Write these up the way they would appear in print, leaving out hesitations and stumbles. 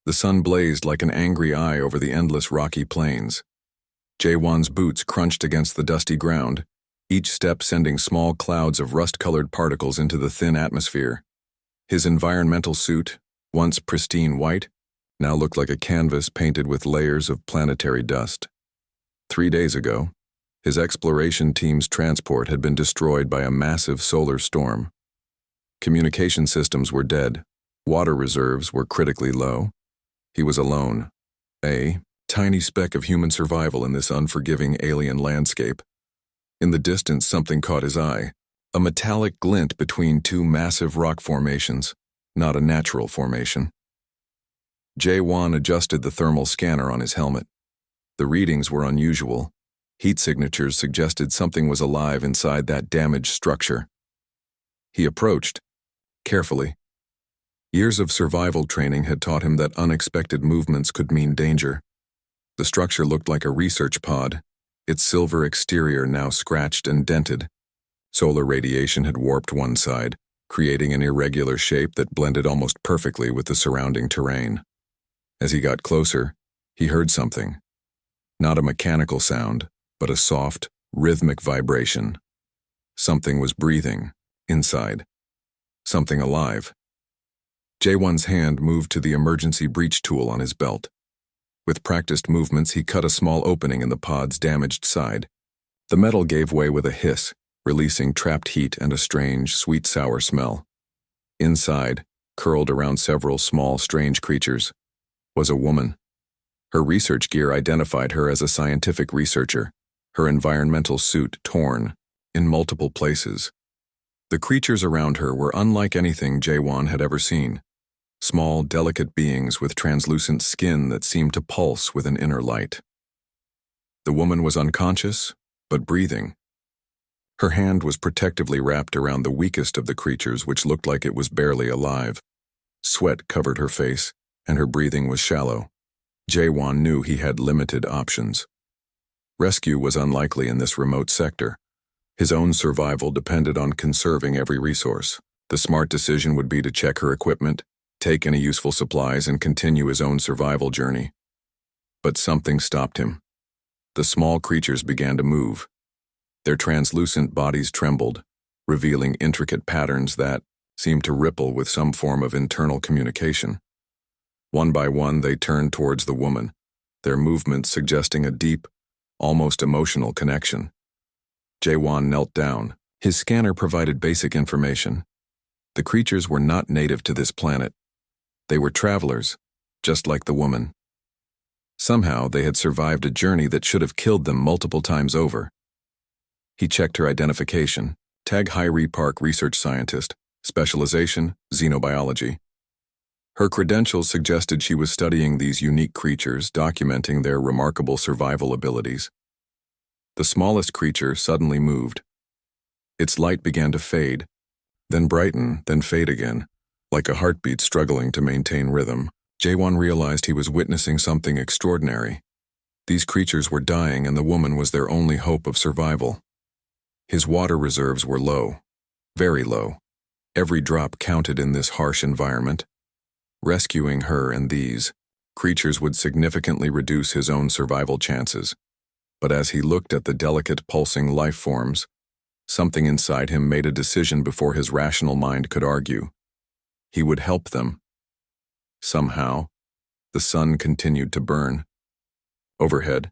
The sun blazed like an angry eye over the endless rocky plains. Jaewon's boots crunched against the dusty ground, each step sending small clouds of rust-colored particles into the thin atmosphere. His environmental suit, once pristine white, now looked like a canvas painted with layers of planetary dust. 3 days ago, his exploration team's transport had been destroyed by a massive solar storm. Communication systems were dead, water reserves were critically low. He was alone, a tiny speck of human survival in this unforgiving alien landscape. In the distance, something caught his eye, a metallic glint between two massive rock formations, not a natural formation. Jaewon adjusted the thermal scanner on his helmet. The readings were unusual. Heat signatures suggested something was alive inside that damaged structure. He approached, carefully. Years of survival training had taught him that unexpected movements could mean danger. The structure looked like a research pod, its silver exterior now scratched and dented. Solar radiation had warped one side, creating an irregular shape that blended almost perfectly with the surrounding terrain. As he got closer, he heard something. Not a mechanical sound, but a soft, rhythmic vibration. Something was breathing, inside. Something alive. Jaewon's hand moved to the emergency breach tool on his belt. With practiced movements, he cut a small opening in the pod's damaged side. The metal gave way with a hiss, releasing trapped heat and a strange, sweet-sour smell. Inside, curled around several small, strange creatures, was a woman. Her research gear identified her as a scientific researcher, her environmental suit torn in multiple places. The creatures around her were unlike anything Jaewon had ever seen. Small, delicate beings with translucent skin that seemed to pulse with an inner light. The woman was unconscious, but breathing. Her hand was protectively wrapped around the weakest of the creatures, which looked like it was barely alive. Sweat covered her face, and her breathing was shallow. Jaewon knew he had limited options. Rescue was unlikely in this remote sector. His own survival depended on conserving every resource. The smart decision would be to check her equipment, take any useful supplies, and continue his own survival journey. But something stopped him. The small creatures began to move. Their translucent bodies trembled, revealing intricate patterns that seemed to ripple with some form of internal communication. One by one, they turned towards the woman, their movements suggesting a deep, almost emotional connection. Jaewon knelt down. His scanner provided basic information. The creatures were not native to this planet. They were travelers, just like the woman. Somehow, they had survived a journey that should have killed them multiple times over. He checked her identification. Tag Hyrie Park research scientist, specialization, xenobiology. Her credentials suggested she was studying these unique creatures, documenting their remarkable survival abilities. The smallest creature suddenly moved. Its light began to fade, then brighten, then fade again, like a heartbeat struggling to maintain rhythm. Jaewon realized he was witnessing something extraordinary. These creatures were dying, and the woman was their only hope of survival. His water reserves were low, very low. Every drop counted in this harsh environment. Rescuing her and these creatures would significantly reduce his own survival chances. But as he looked at the delicate, pulsing life forms, something inside him made a decision before his rational mind could argue. He would help them. Somehow, the sun continued to burn. Overhead,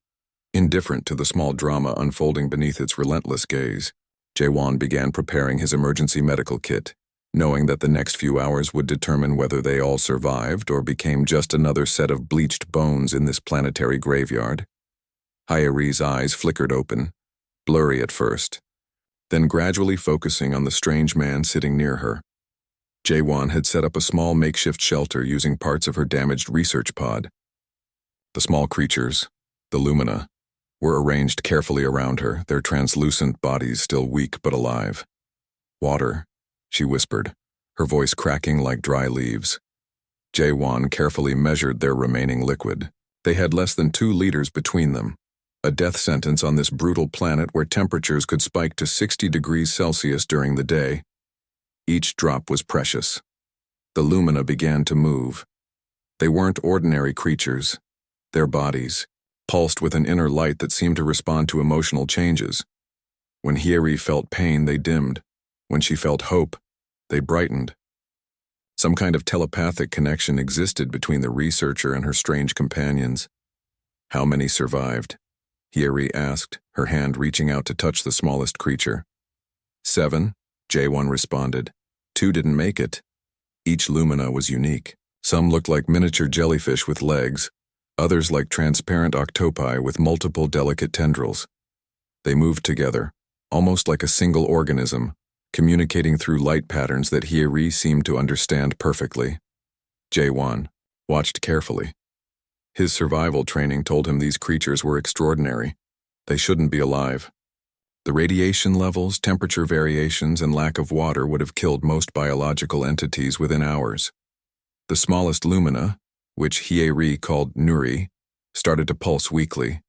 indifferent to the small drama unfolding beneath its relentless gaze, Jaewon began preparing his emergency medical kit, knowing that the next few hours would determine whether they all survived or became just another set of bleached bones in this planetary graveyard. Hyrie's eyes flickered open, blurry at first, then gradually focusing on the strange man sitting near her. Jaewon had set up a small makeshift shelter using parts of her damaged research pod. The small creatures, the Lumina, were arranged carefully around her, their translucent bodies still weak but alive. "Water," she whispered, her voice cracking like dry leaves. Jaewon carefully measured their remaining liquid. They had less than 2 liters between them, a death sentence on this brutal planet where temperatures could spike to 60 degrees Celsius during the day. Each drop was precious. The Lumina began to move. They weren't ordinary creatures. Their bodies pulsed with an inner light that seemed to respond to emotional changes. When Hieri felt pain, they dimmed. When she felt hope, they brightened. Some kind of telepathic connection existed between the researcher and her strange companions. How many survived? Hieri asked, her hand reaching out to touch the smallest creature. 7, J1 responded. 2 didn't make it. Each lumina was unique. Some looked like miniature jellyfish with legs, others like transparent octopi with multiple delicate tendrils. They moved together, almost like a single organism, communicating through light patterns that Hieri seemed to understand perfectly. J1 watched carefully. His survival training told him these creatures were extraordinary. They shouldn't be alive. The radiation levels, temperature variations, and lack of water would have killed most biological entities within hours. The smallest lumina, which Hieri called Nuri, started to pulse weakly.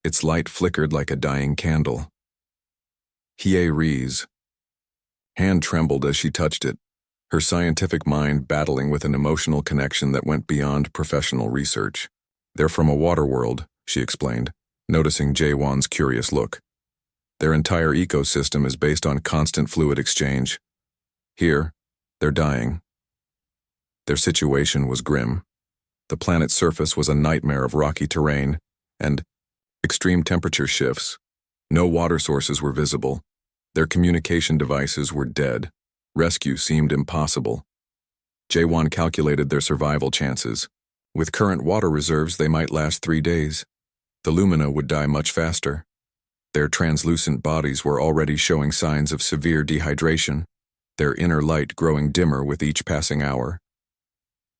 Its light flickered like a dying candle. Hieri's hand trembled as she touched it, her scientific mind battling with an emotional connection that went beyond professional research. They're from a water world, she explained, noticing J1's curious look. Their entire ecosystem is based on constant fluid exchange. Here, they're dying. Their situation was grim. The planet's surface was a nightmare of rocky terrain and extreme temperature shifts. No water sources were visible. Their communication devices were dead. Rescue seemed impossible. J1 calculated their survival chances. With current water reserves, they might last 3 days. The lumina would die much faster. Their translucent bodies were already showing signs of severe dehydration, their inner light growing dimmer with each passing hour.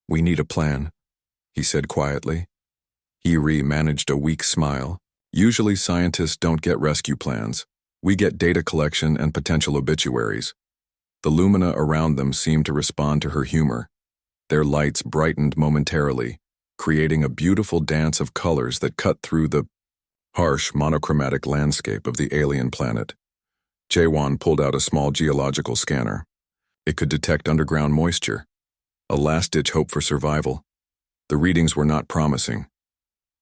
"We need a plan," he said quietly. Hieri managed a weak smile. "Usually scientists don't get rescue plans. We get data collection and potential obituaries." The lumina around them seemed to respond to her humor. Their lights brightened momentarily, creating a beautiful dance of colors that cut through the harsh, monochromatic landscape of the alien planet. J1 pulled out a small geological scanner. It could detect underground moisture, a last-ditch hope for survival. The readings were not promising.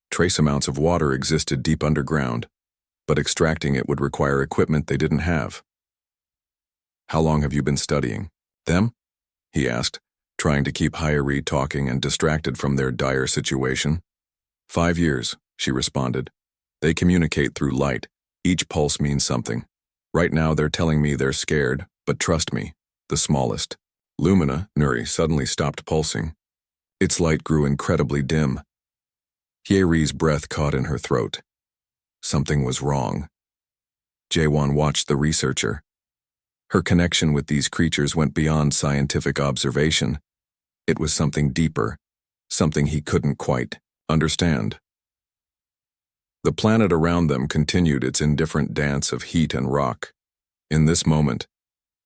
Trace amounts of water existed deep underground, but extracting it would require equipment they didn't have. "How long have you been studying them?" he asked, trying to keep Hieri talking and distracted from their dire situation. 5 years, she responded. "They communicate through light. Each pulse means something. Right now they're telling me they're scared, but trust me, the smallest lumina, Nuri, suddenly stopped pulsing. Its light grew incredibly dim. Hieri's breath caught in her throat. Something was wrong. J1 watched the researcher. Her connection with these creatures went beyond scientific observation. It was something deeper, something he couldn't quite understand. The planet around them continued its indifferent dance of heat and rock. In this moment,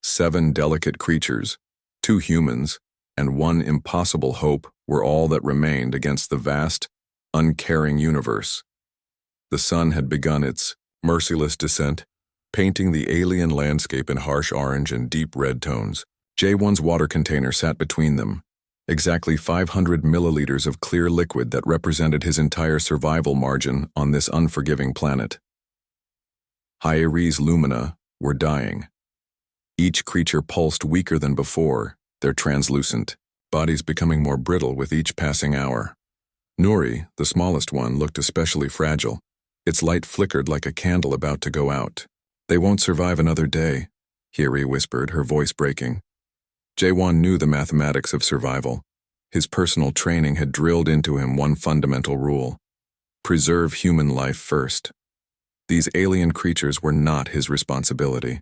7 delicate creatures, 2 humans, and 1 impossible hope were all that remained against the vast, uncaring universe. The sun had begun its merciless descent, painting the alien landscape in harsh orange and deep red tones. J1's water container sat between them, exactly 500 milliliters of clear liquid that represented his entire survival margin on this unforgiving planet. Hieri's lumina were dying. Each creature pulsed weaker than before, their translucent bodies becoming more brittle with each passing hour. Nuri, the smallest one, looked especially fragile. Its light flickered like a candle about to go out. "They won't survive another day," Hieri whispered, her voice breaking. J1 knew the mathematics of survival. His personal training had drilled into him one fundamental rule: preserve human life first. These alien creatures were not his responsibility.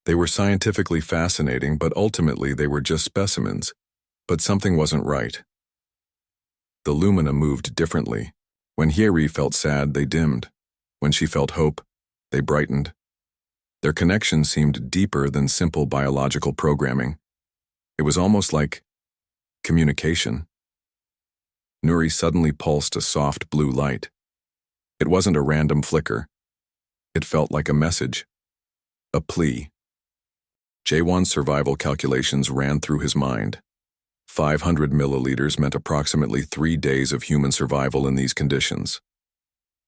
They were scientifically fascinating, but ultimately they were just specimens. But something wasn't right. The lumina moved differently. When Hieri felt sad, they dimmed. When she felt hope, they brightened. Their connection seemed deeper than simple biological programming. It was almost like communication. Nuri suddenly pulsed a soft blue light. It wasn't a random flicker. It felt like a message, a plea. J1's survival calculations ran through his mind. 500 milliliters meant approximately 3 days of human survival in these conditions.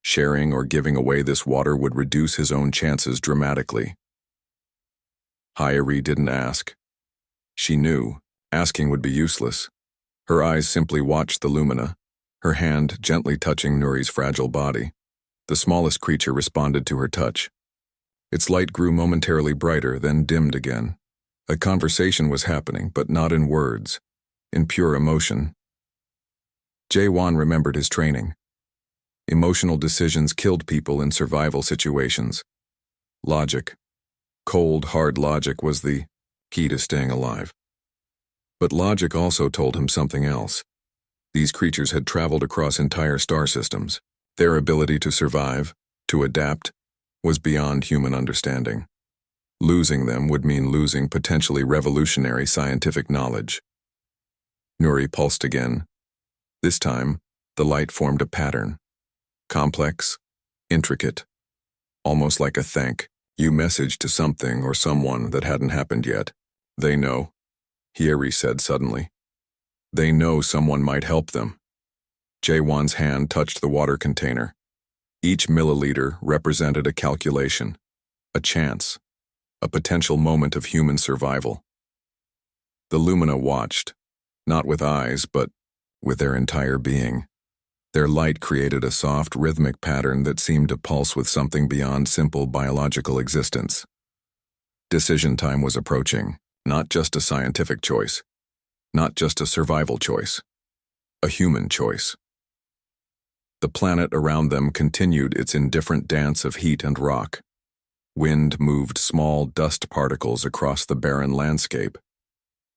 Sharing or giving away this water would reduce his own chances dramatically. Hyeri didn't ask. She knew asking would be useless. Her eyes simply watched the lumina, her hand gently touching Nuri's fragile body. The smallest creature responded to her touch. Its light grew momentarily brighter, then dimmed again. A conversation was happening, but not in words, in pure emotion. Jae-won remembered his training. Emotional decisions killed people in survival situations. Logic, cold, hard logic, was the key to staying alive. But logic also told him something else. These creatures had traveled across entire star systems. Their ability to survive, to adapt, was beyond human understanding. Losing them would mean losing potentially revolutionary scientific knowledge. Nuri pulsed again. This time, the light formed a pattern. Complex, intricate, almost like a thank you message to something or someone that hadn't happened yet. They know, Hyeri said suddenly. They know someone might help them. Jae-won's hand touched the water container. Each milliliter represented a calculation, a chance, a potential moment of human survival. The Lumina watched, not with eyes, but with their entire being. Their light created a soft, rhythmic pattern that seemed to pulse with something beyond simple biological existence. Decision time was approaching, not just a scientific choice, not just a survival choice, a human choice. The planet around them continued its indifferent dance of heat and rock. Wind moved small dust particles across the barren landscape.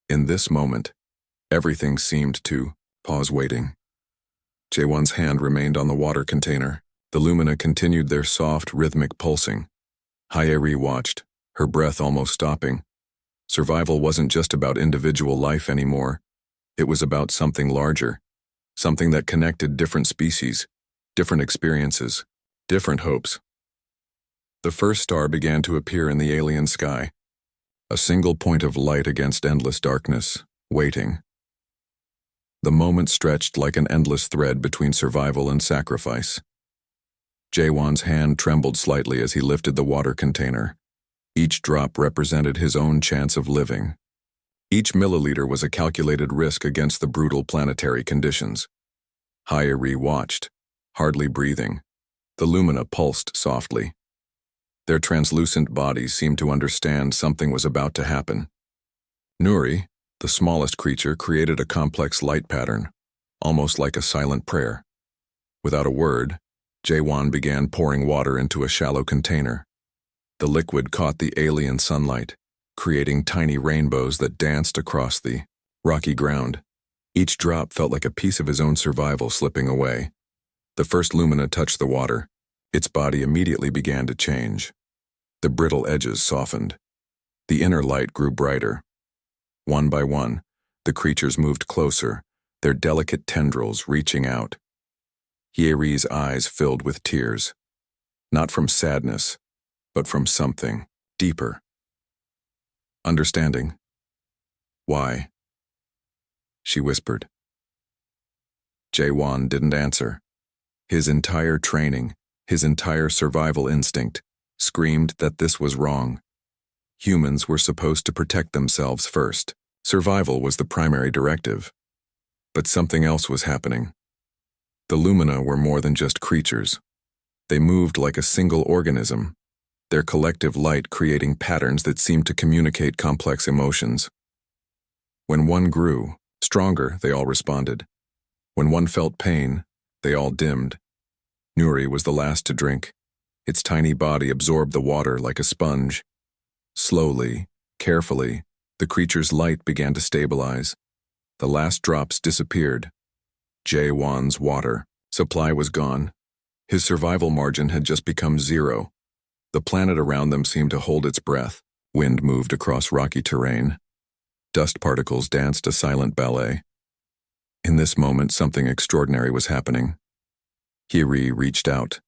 In this moment, everything seemed to pause, waiting. Jae-won's hand remained on the water container. The lumina continued their soft, rhythmic pulsing. Hyeri watched, her breath almost stopping. Survival wasn't just about individual life anymore. It was about something larger, something that connected different species, different experiences, different hopes. The first star began to appear in the alien sky, a single point of light against endless darkness, waiting. The moment stretched like an endless thread between survival and sacrifice. Jae-won's hand trembled slightly as he lifted the water container. Each drop represented his own chance of living. Each milliliter was a calculated risk against the brutal planetary conditions. Hyeri watched, hardly breathing. The lumina pulsed softly. Their translucent bodies seemed to understand something was about to happen. Nuri, the smallest creature, created a complex light pattern, almost like a silent prayer. Without a word, Jae-won began pouring water into a shallow container. The liquid caught the alien sunlight, creating tiny rainbows that danced across the rocky ground. Each drop felt like a piece of his own survival slipping away. The first lumina touched the water. Its body immediately began to change. The brittle edges softened. The inner light grew brighter. One by one, the creatures moved closer, their delicate tendrils reaching out. Hyeri's eyes filled with tears, not from sadness, but from something deeper. Understanding. Why? She whispered. Jae-won didn't answer. His entire training, his entire survival instinct, screamed that this was wrong. Humans were supposed to protect themselves first. Survival was the primary directive. But something else was happening. The Lumina were more than just creatures. They moved like a single organism, their collective light creating patterns that seemed to communicate complex emotions. When one grew, stronger, they all responded. When one felt pain, they all dimmed. Nuri was the last to drink. Its tiny body absorbed the water like a sponge. Slowly, carefully, the creature's light began to stabilize. The last drops disappeared. Jae-won's water supply was gone. His survival margin had just become zero. The planet around them seemed to hold its breath. Wind moved across rocky terrain. Dust particles danced a silent ballet. In this moment, something extraordinary was happening. Hyeri reached out.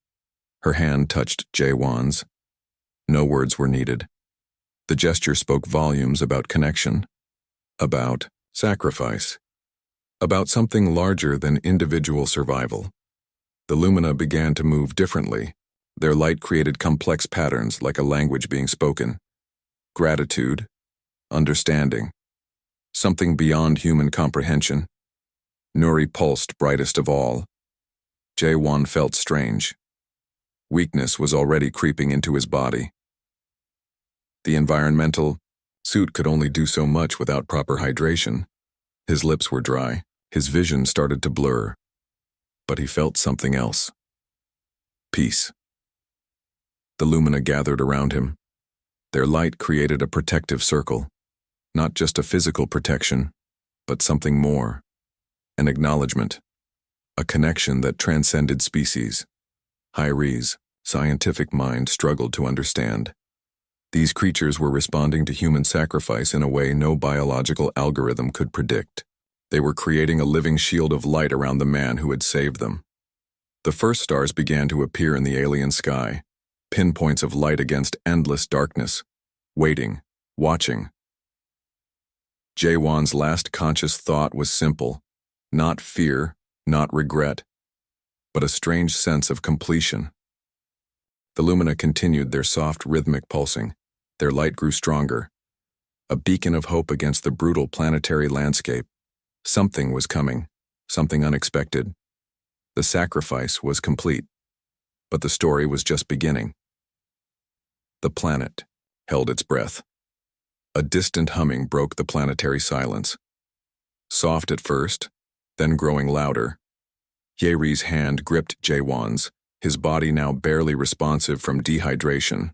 Her hand touched Jae-won's. No words were needed. The gesture spoke volumes about connection, about sacrifice. about something larger than individual survival. The lumina began to move differently. Their light created complex patterns like a language being spoken. Gratitude, understanding, something beyond human comprehension. Nuri pulsed brightest of all. J1 felt strange. Weakness was already creeping into his body. The environmental suit could only do so much without proper hydration. His lips were dry. His vision started to blur. But he felt something else. Peace. The lumina gathered around him. Their light created a protective circle. Not just a physical protection, but something more. An acknowledgement. A connection that transcended species. Hyre's scientific mind struggled to understand. These creatures were responding to human sacrifice in a way no biological algorithm could predict. They were creating a living shield of light around the man who had saved them. The first stars began to appear in the alien sky, pinpoints of light against endless darkness, waiting, watching. J1's last conscious thought was simple, not fear, not regret, but a strange sense of completion. The lumina continued their soft rhythmic pulsing. Their light grew stronger, a beacon of hope against the brutal planetary landscape. Something was coming, something unexpected. The sacrifice was complete, but the story was just beginning. The planet held its breath. A distant humming broke the planetary silence. Soft at first, then growing louder. Yeri's hand gripped J1's, his body now barely responsive from dehydration.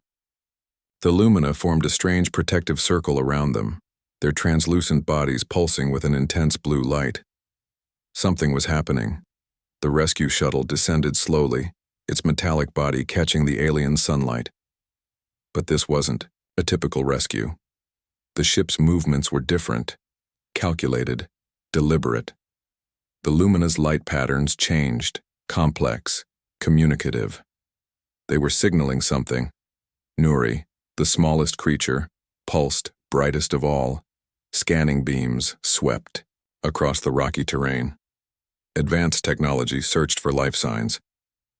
The lumina formed a strange protective circle around them, their translucent bodies pulsing with an intense blue light. Something was happening. The rescue shuttle descended slowly, its metallic body catching the alien sunlight. But this wasn't a typical rescue. The ship's movements were different, calculated, deliberate. The lumina's light patterns changed, complex, communicative. They were signaling something. Nuri, the smallest creature, pulsed brightest of all. Scanning beams swept across the rocky terrain. Advanced technology searched for life signs,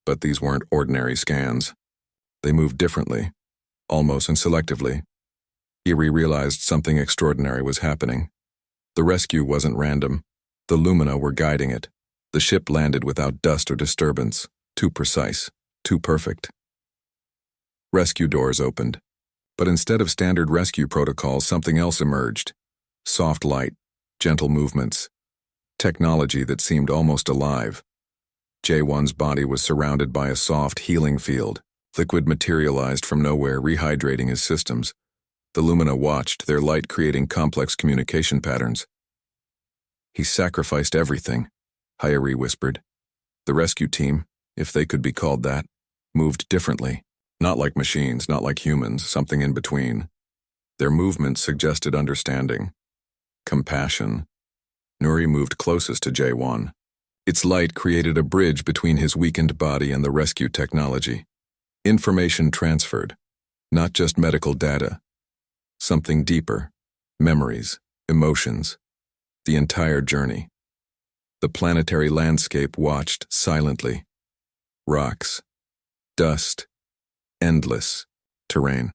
but these weren't ordinary scans. They moved differently, almost inselectively. Yeri realized something extraordinary was happening. The rescue wasn't random. The lumina were guiding it. The ship landed without dust or disturbance, too precise, too perfect. Rescue doors opened, but instead of standard rescue protocols, something else emerged. Soft light, gentle movements, technology that seemed almost alive. J1's body was surrounded by a soft, healing field. Liquid materialized from nowhere, rehydrating his systems. The lumina watched, their light creating complex communication patterns. He sacrificed everything, Hyeri whispered. The rescue team, if they could be called that, moved differently. Not like machines, not like humans, something in between. Their movements suggested understanding. Compassion. Nuri moved closest to J1. Its light created a bridge between his weakened body and the rescue technology. Information transferred, not just medical data. Something deeper, memories, emotions, the entire journey. The planetary landscape watched silently. Rocks, dust, endless terrain.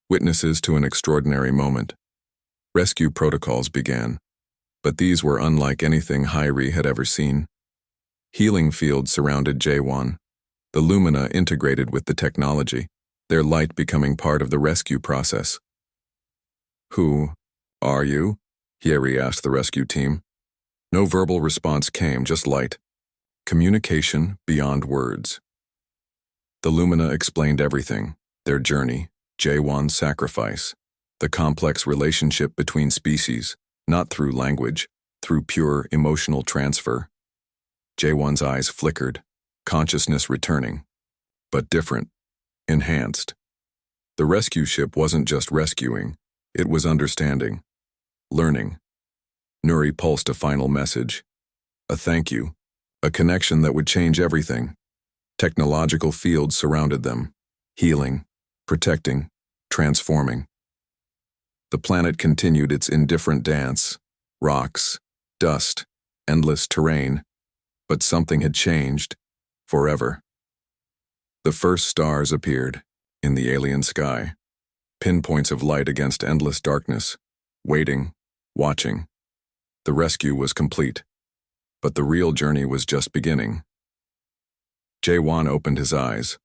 Witnesses to an extraordinary moment. Rescue protocols began, but these were unlike anything Hyri had ever seen. Healing fields surrounded J1, the lumina integrated with the technology, their light becoming part of the rescue process. "Who are you?" Hyeri asked the rescue team. No verbal response came, just light. Communication beyond words. The lumina explained everything, their journey, J1's sacrifice, the complex relationship between species, not through language, through pure emotional transfer. J1's eyes flickered, consciousness returning, but different, enhanced. The rescue ship wasn't just rescuing, it was understanding, learning. Nuri pulsed a final message, a thank you, a connection that would change everything. Technological fields surrounded them, healing, protecting, transforming. The planet continued its indifferent dance, rocks, dust, endless terrain, but something had changed forever. The first stars appeared in the alien sky, pinpoints of light against endless darkness, waiting, watching. The rescue was complete, but the real journey was just beginning. Jae-won opened his eyes,